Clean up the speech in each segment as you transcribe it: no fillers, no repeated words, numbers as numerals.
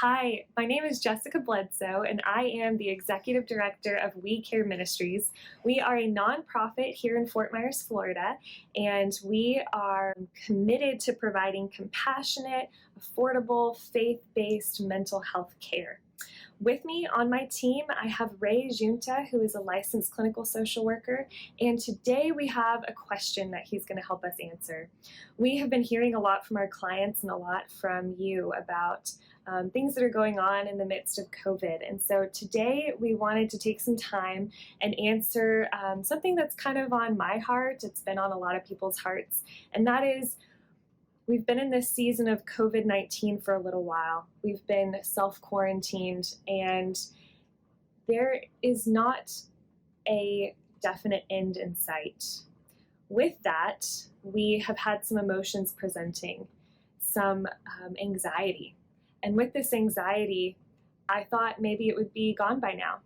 Hi, my name is Jessica Bledsoe, and I am the Executive Director of We Care Ministries. We are a nonprofit here in Fort Myers, Florida, and we are committed to providing compassionate, affordable, faith based mental health care. With me on my team, I have Ray Junta, who is a licensed clinical social worker, and today we have a question that he's going to help us answer. We have been hearing a lot from our clients and a lot from you about things that are going on in the midst of COVID. And so today we wanted to take some time and answer something that's kind of on my heart. It's been on a lot of people's hearts, and that is we've been in this season of COVID-19 for a little while. We've been self-quarantined, and there is not a definite end in sight. With that, we have had some emotions presenting, some anxiety. And with this anxiety, I thought maybe it would be gone by now.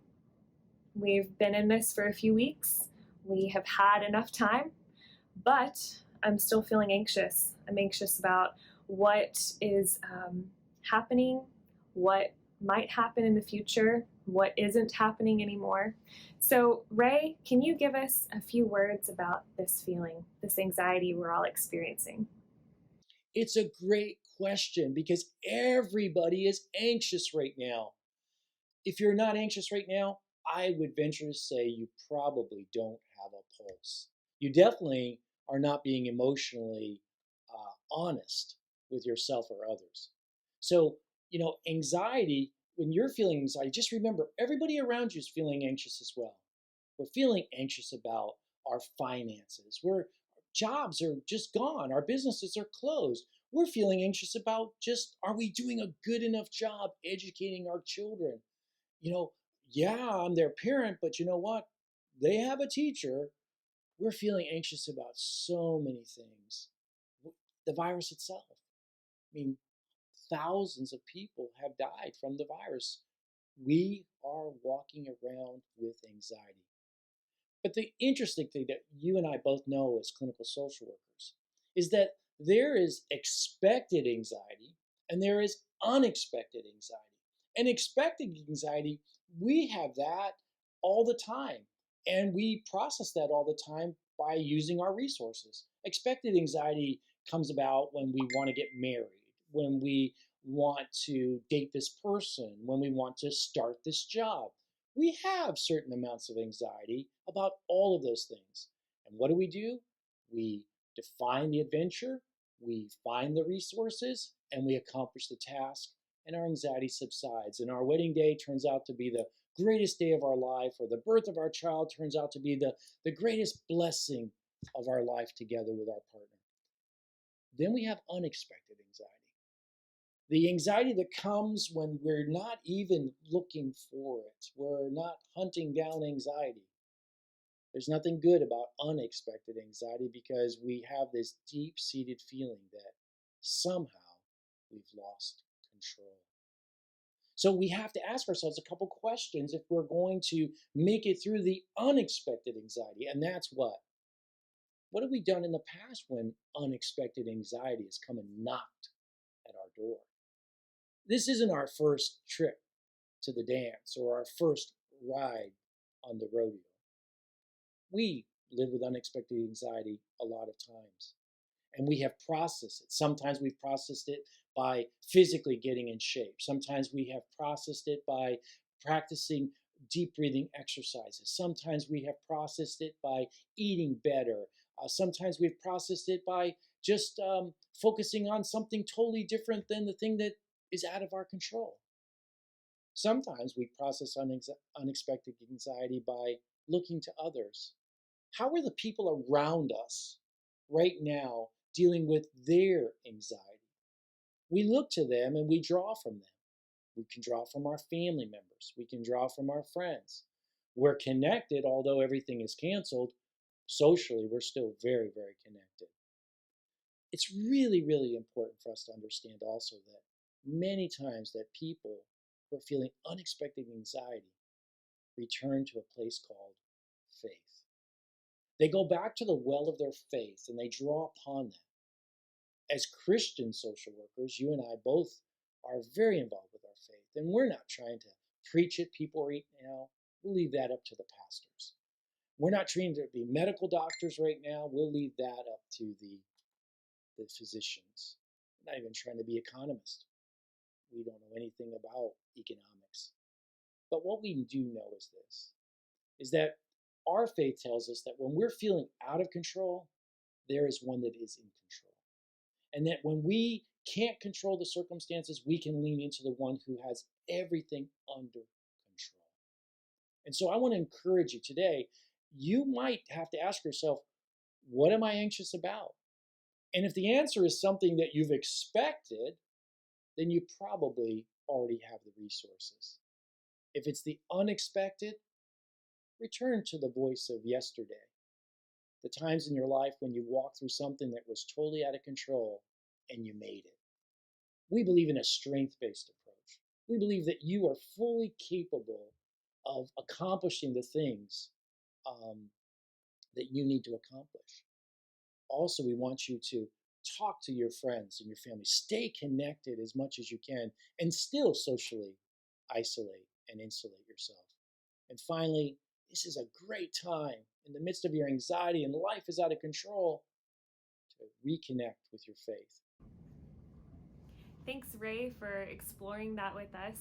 We've been in this for a few weeks. We have had enough time, but I'm still feeling anxious. I'm anxious about what is happening, what might happen in the future, what isn't happening anymore. So, Ray, can you give us a few words about this feeling, this anxiety we're all experiencing? It's a great question because everybody is anxious right now. If you're not anxious right now, I would venture to say you probably don't have a pulse. You definitely are not being emotionally honest with yourself or others. So, anxiety, when you're feeling anxiety, just remember everybody around you is feeling anxious as well. We're feeling anxious about our finances. Jobs are just gone. Our businesses are closed. We're feeling anxious about just, are we doing a good enough job educating our children? You know, yeah, I'm their parent, but you know what? They have a teacher. We're feeling anxious about so many things. The virus itself. I mean, thousands of people have died from the virus. We are walking around with anxiety. But the interesting thing that you and I both know as clinical social workers is that there is expected anxiety and there is unexpected anxiety. And expected anxiety, we have that all the time. And we process that all the time by using our resources. Expected anxiety comes about when we want to get married, when we want to date this person, when we want to start this job. We have certain amounts of anxiety about all of those things. And what do? We define the adventure, we find the resources, and we accomplish the task, and our anxiety subsides. And our wedding day turns out to be the greatest day of our life, or the birth of our child turns out to be the greatest blessing of our life together with our partner. Then we have unexpected anxiety. The anxiety that comes when we're not even looking for it. We're not hunting down anxiety. There's nothing good about unexpected anxiety because we have this deep seated feeling that somehow we've lost control. So we have to ask ourselves a couple questions if we're going to make it through the unexpected anxiety. And that's what? What have we done in the past when unexpected anxiety has come and knocked at our door? This isn't our first trip to the dance or our first ride on the rodeo. We live with unexpected anxiety a lot of times, and we have processed it. Sometimes we've processed it by physically getting in shape. Sometimes we have processed it by practicing deep breathing exercises. Sometimes we have processed it by eating better. Sometimes we've processed it by just focusing on something totally different than the thing that is out of our control. Sometimes we process unexpected anxiety by looking to others. How are the people around us right now dealing with their anxiety? We look to them and we draw from them. We can draw from our family members. We can draw from our friends. We're connected, although everything is canceled. Socially, we're still very, very connected. It's really, really important for us to understand also that many times that people who are feeling unexpected anxiety return to a place called faith. They go back to the well of their faith and they draw upon that. As Christian social workers, you and I both are very involved with our faith. And we're not trying to preach at people right now. We'll leave that up to the pastors. We're not trying to be medical doctors right now. We'll leave that up to the physicians. We're not even trying to be economists. We don't know anything about economics. But what we do know is this, is that our faith tells us that when we're feeling out of control, there is one that is in control. And that when we can't control the circumstances, we can lean into the one who has everything under control. And so I want to encourage you today. You might have to ask yourself, what am I anxious about? And if the answer is something that you've expected, then you probably already have the resources. If it's the unexpected, return to the voice of yesterday, the times in your life when you walked through something that was totally out of control and you made it. We believe in a strength-based approach. We believe that you are fully capable of accomplishing the things that you need to accomplish. Also, we want you to talk to your friends and your family. Stay connected as much as you can and still socially isolate and insulate yourself. And finally, this is a great time in the midst of your anxiety and life is out of control to reconnect with your faith. Thanks, Ray, for exploring that with us.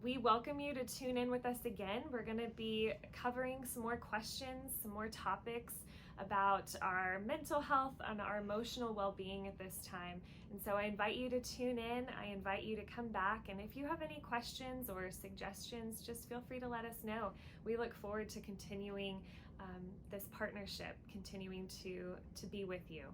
We welcome you to tune in with us again. We're going to be covering some more questions, some more topics about our mental health and our emotional well-being at this time. And so I invite you to tune in. I invite you to come back. And if you have any questions or suggestions, just feel free to let us know. We look forward to continuing this partnership, continuing to be with you.